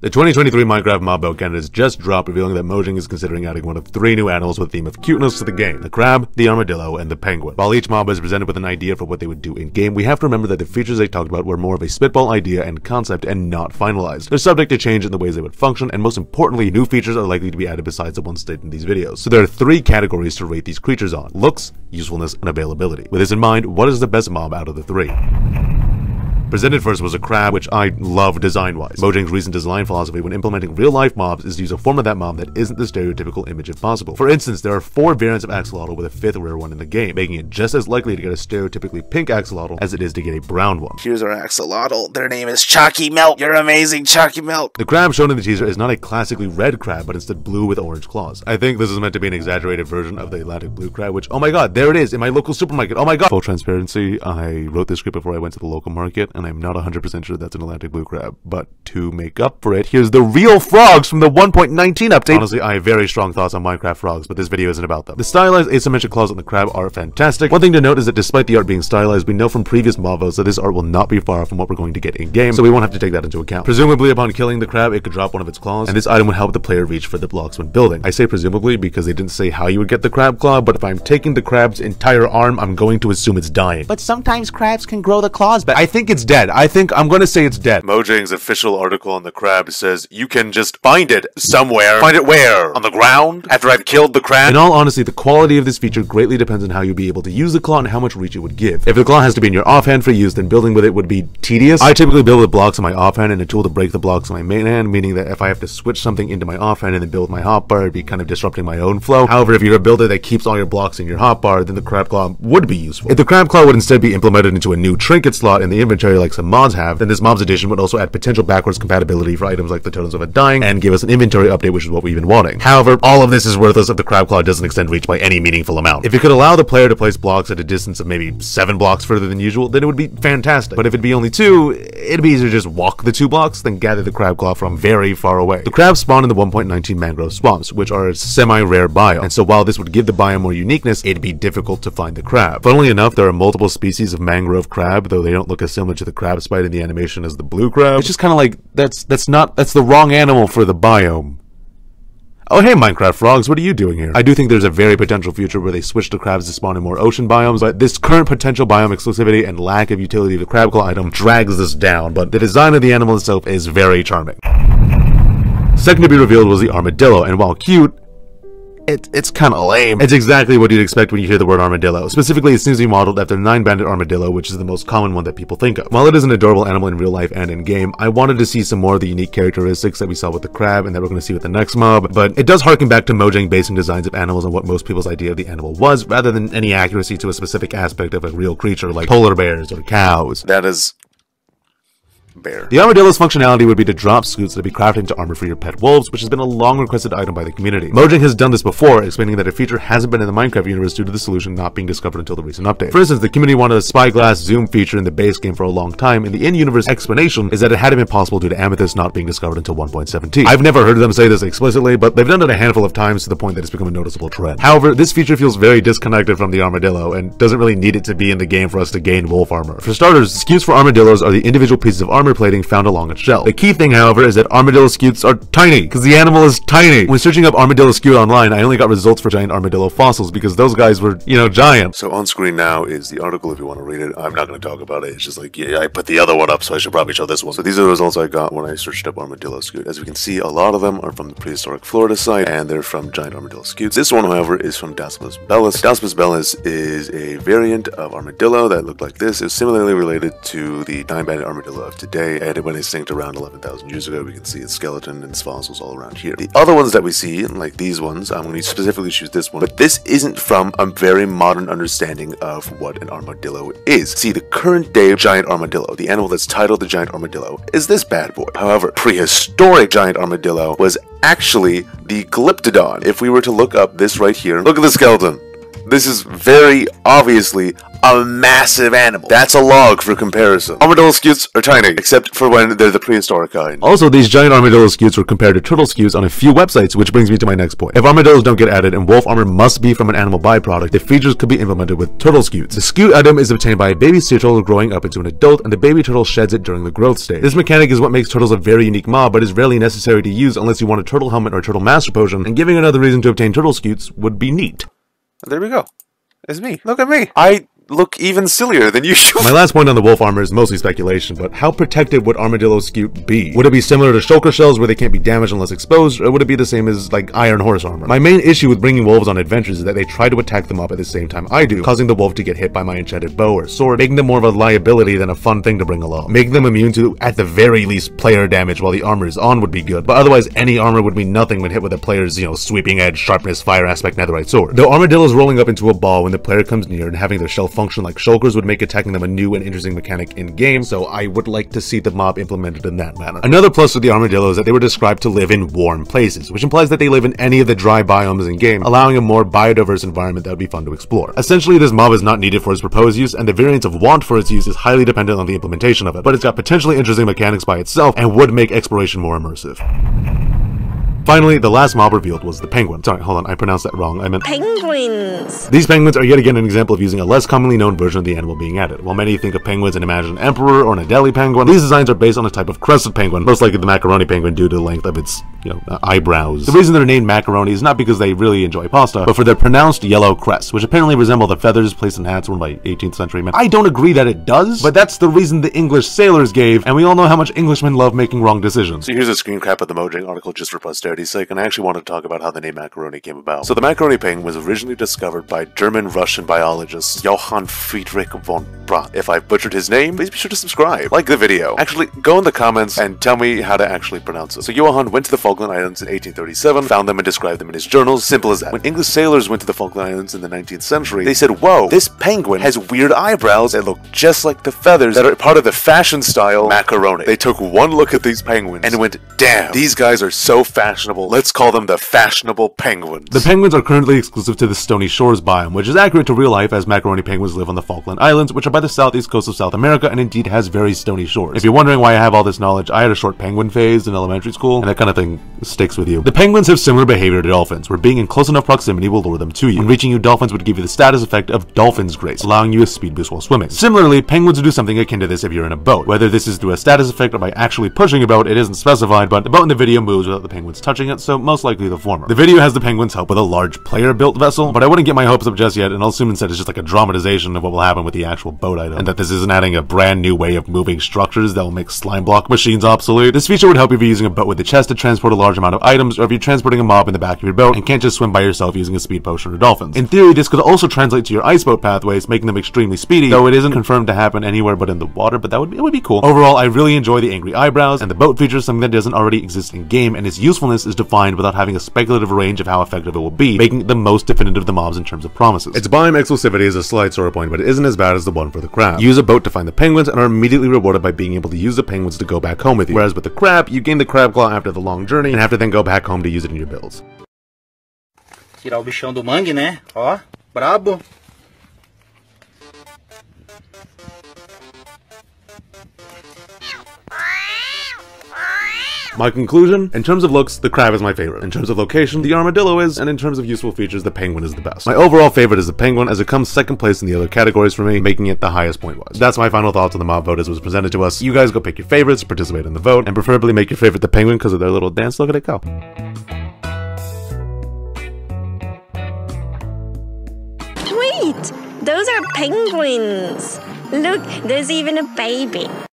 The 2023 Minecraft mob build canvas just dropped, revealing that Mojang is considering adding one of 3 new animals with a theme of cuteness to the game: the crab, the armadillo, and the penguin. While each mob is presented with an idea for what they would do in-game, we have to remember that the features they talked about were more of a spitball idea and concept and not finalized. They're subject to change in the ways they would function, and most importantly, new features are likely to be added besides the ones stated in these videos. So there are 3 categories to rate these creatures on: looks, usefulness, and availability. With this in mind, what is the best mob out of the 3? Presented first was a crab, which I love design-wise. Mojang's recent design philosophy when implementing real-life mobs is to use a form of that mob that isn't the stereotypical image if possible. For instance, there are 4 variants of axolotl with a 5th rare one in the game, making it just as likely to get a stereotypically pink axolotl as it is to get a brown one. Here's our axolotl. Their name is Chalky Milk. You're amazing, Chalky Milk. The crab shown in the teaser is not a classically red crab, but instead blue with orange claws. I think this is meant to be an exaggerated version of the Atlantic blue crab, which, oh my god, there it is in my local supermarket. Oh my god! Full transparency, I wrote this script before I went to the local market, and I'm not 100% sure that's an Atlantic blue crab, but to make up for it, here's the real frogs from the 1.19 update. Honestly, I have very strong thoughts on Minecraft frogs, but this video isn't about them. The stylized asymmetric claws on the crab are fantastic. One thing to note is that despite the art being stylized, we know from previous mob votes that this art will not be far from what we're going to get in-game, so we won't have to take that into account. Presumably, upon killing the crab, it could drop one of its claws, and this item would help the player reach for the blocks when building. I say presumably because they didn't say how you would get the crab claw, but if I'm taking the crab's entire arm, I'm going to assume it's dying. But sometimes crabs can grow the claws back. I think it's dead. I'm going to say it's dead. Mojang's official article on the crab says you can just find it somewhere. Find it where? On the ground? After I've killed the crab? In all honesty, the quality of this feature greatly depends on how you'll be able to use the claw and how much reach it would give. If the claw has to be in your offhand for use, then building with it would be tedious. I typically build with blocks on my offhand and a tool to break the blocks on my main hand, meaning that if I have to switch something into my offhand and then build my hotbar, it'd be kind of disrupting my own flow. However, if you're a builder that keeps all your blocks in your hotbar, then the crab claw would be useful. If the crab claw would instead be implemented into a new trinket slot in the inventory like some mods have, then this mob's addition would also add potential backwards compatibility for items like the Totems of Undying and give us an inventory update, which is what we've been wanting. However, all of this is worthless if the crab claw doesn't extend reach by any meaningful amount. If it could allow the player to place blocks at a distance of maybe 7 blocks further than usual, then it would be fantastic. But if it'd be only 2, it'd be easier to just walk the 2 blocks than gather the crab claw from very far away. The crabs spawn in the 1.19 mangrove swamps, which are a semi-rare biome, and so while this would give the biome more uniqueness, it'd be difficult to find the crab. Funnily enough, there are multiple species of mangrove crab, though they don't look as similar to the crab spite in the animation as the blue crab. It's just kind of like, that's the wrong animal for the biome. Oh hey Minecraft frogs, what are you doing here? I do think there's a very potential future where they switch the crabs to spawn in more ocean biomes, but this current potential biome exclusivity and lack of utility of the crab claw item drags this down, but the design of the animal itself is very charming. Second to be revealed was the armadillo, and while cute, it's kind of lame. It's exactly what you'd expect when you hear the word armadillo. Specifically, it seems to be modeled after the 9-banded armadillo, which is the most common one that people think of. While it is an adorable animal in real life and in game, I wanted to see some more of the unique characteristics that we saw with the crab and that we're going to see with the next mob, but it does harken back to Mojang basing designs of animals on what most people's idea of the animal was, rather than any accuracy to a specific aspect of a real creature like polar bears or cows. That is bear. The armadillo's functionality would be to drop scoots that be crafted into armor for your pet wolves, which has been a long requested item by the community. Mojang has done this before, explaining that a feature hasn't been in the Minecraft universe due to the solution not being discovered until the recent update. For instance, the community wanted a spyglass zoom feature in the base game for a long time, and the in-universe explanation is that it hadn't been possible due to amethyst not being discovered until 1.17. I've never heard them say this explicitly, but they've done it a handful of times to the point that it's become a noticeable trend. However, this feature feels very disconnected from the armadillo, and doesn't really need it to be in the game for us to gain wolf armor. For starters, scutes for armadillos are the individual pieces of armor plating found along its shell. The key thing, however, is that armadillo scutes are tiny, because the animal is tiny. When searching up armadillo scute online, I only got results for giant armadillo fossils, because those guys were, giant. So on screen now is the article if you want to read it. I'm not going to talk about it. It's just like, yeah, I put the other one up, so I should probably show this one. So these are the results I got when I searched up armadillo scute. As we can see, a lot of them are from the prehistoric Florida site, and they're from giant armadillo scutes. This one, however, is from Dasypus bellis. Dasypus bellis is a variant of armadillo that looked like this. It's similarly related to the 9-banded armadillo of today, and it went extinct around 11,000 years ago. We can see its skeleton and its fossils all around here. The other ones that we see, like these ones, I'm going to specifically choose this one, but this isn't from a very modern understanding of what an armadillo is. See, the current day giant armadillo, the animal that's titled the giant armadillo, is this bad boy. However, prehistoric giant armadillo was actually the Glyptodon. If we were to look up this right here, look at the skeleton. This is very obviously a massive animal. That's a log for comparison. Armadillo scutes are tiny, except for when they're the prehistoric kind. Also, these giant armadillo scutes were compared to turtle scutes on a few websites, which brings me to my next point. If armadillos don't get added and wolf armor must be from an animal byproduct, the features could be implemented with turtle scutes. The scute item is obtained by a baby sea turtle growing up into an adult, and the baby turtle sheds it during the growth stage. This mechanic is what makes turtles a very unique mob, but is rarely necessary to use unless you want a turtle helmet or a turtle master potion, and giving another reason to obtain turtle scutes would be neat. There we go. It's me. Look at me. I look even sillier than usual. My last point on the wolf armor is mostly speculation, but how protected would armadillo scute be? Would it be similar to shulker shells where they can't be damaged unless exposed, or would it be the same as like iron horse armor? My main issue with bringing wolves on adventures is that they try to attack them up at the same time I do, causing the wolf to get hit by my enchanted bow or sword, making them more of a liability than a fun thing to bring along. Making them immune to, at the very least, player damage while the armor is on would be good, but otherwise any armor would mean nothing when hit with a player's, sweeping edge, sharpness, fire aspect, netherite sword. Though armadillos rolling up into a ball when the player comes near and having their shell function like shulkers would make attacking them a new and interesting mechanic in-game, so I would like to see the mob implemented in that manner. Another plus with the armadillo is that they were described to live in warm places, which implies that they live in any of the dry biomes in-game, allowing a more biodiverse environment that would be fun to explore. Essentially, this mob is not needed for its proposed use, and the variance of want for its use is highly dependent on the implementation of it, but it's got potentially interesting mechanics by itself and would make exploration more immersive. Finally, the last mob revealed was the penguin. Sorry, hold on, I pronounced that wrong. I meant penguins. These penguins are yet again an example of using a less commonly known version of the animal being added. While many think of penguins and imagine an emperor or an Adelie penguin, these designs are based on a type of crested penguin, most likely the macaroni penguin due to the length of its, eyebrows. The reason they're named macaroni is not because they really enjoy pasta, but for their pronounced yellow crest, which apparently resemble the feathers placed in hats worn by 18th century men. I don't agree that it does, but that's the reason the English sailors gave, and we all know how much Englishmen love making wrong decisions. So here's a screen cap of the Mojang article just for posterity's sake, and I actually want to talk about how the name macaroni came about. So the macaroni penguin was originally discovered by German-Russian biologist Johann Friedrich von Brandt. If I butchered his name, please be sure to subscribe. Like the video. Actually, go in the comments and tell me how to actually pronounce it. So Johann went to the Falkland Islands in 1837, found them and described them in his journals. Simple as that. When English sailors went to the Falkland Islands in the 19th century, they said, whoa, this penguin has weird eyebrows that look just like the feathers that are part of the fashion style macaroni. They took one look at these penguins and went, damn, these guys are so fashionable. Let's call them the fashionable penguins. The penguins are currently exclusive to the Stony Shores biome, which is accurate to real life as macaroni penguins live on the Falkland Islands, which are by the southeast coast of South America and indeed has very stony shores. If you're wondering why I have all this knowledge, I had a short penguin phase in elementary school, and that kind of thing sticks with you. The penguins have similar behavior to dolphins, where being in close enough proximity will lure them to you. When reaching you, dolphins would give you the status effect of dolphin's grace, allowing you a speed boost while swimming. Similarly, penguins would do something akin to this if you're in a boat. Whether this is through a status effect or by actually pushing a boat, it isn't specified, but the boat in the video moves without the penguins touching it, so most likely the former. The video has the penguins help with a large player-built vessel, but I wouldn't get my hopes up just yet, and I'll assume instead it's just like a dramatization of what will happen with the actual boat item, and that this isn't adding a brand new way of moving structures that will make slime block machines obsolete. This feature would help if you're using a boat with a chest to transport a large amount of items, or if you're transporting a mob in the back of your boat and can't just swim by yourself using a speed potion or dolphins. In theory, this could also translate to your ice boat pathways, making them extremely speedy, though it isn't confirmed to happen anywhere but in the water, but it would be cool. Overall, I really enjoy the angry eyebrows, and the boat feature is something that doesn't already exist in game, and its usefulness is defined without having a speculative range of how effective it will be, making it the most definitive of the mobs in terms of promises. Its biome exclusivity is a slight sore point, but it isn't as bad as the one for the crab. You use a boat to find the penguins and are immediately rewarded by being able to use the penguins to go back home with you, whereas with the crab, you gain the crab claw after the long journey and have to then go back home to use it in your builds. Tirar o bichão do mangue, né? Ó, brabo. My conclusion? In terms of looks, the crab is my favorite. In terms of location, the armadillo is, and in terms of useful features, the penguin is the best. My overall favorite is the penguin, as it comes second place in the other categories for me, making it the highest point-wise. That's my final thoughts on the mob vote as was presented to us. You guys go pick your favorites, participate in the vote, and preferably make your favorite the penguin because of their little dance. Look at it go. Sweet! Those are penguins. Look, there's even a baby.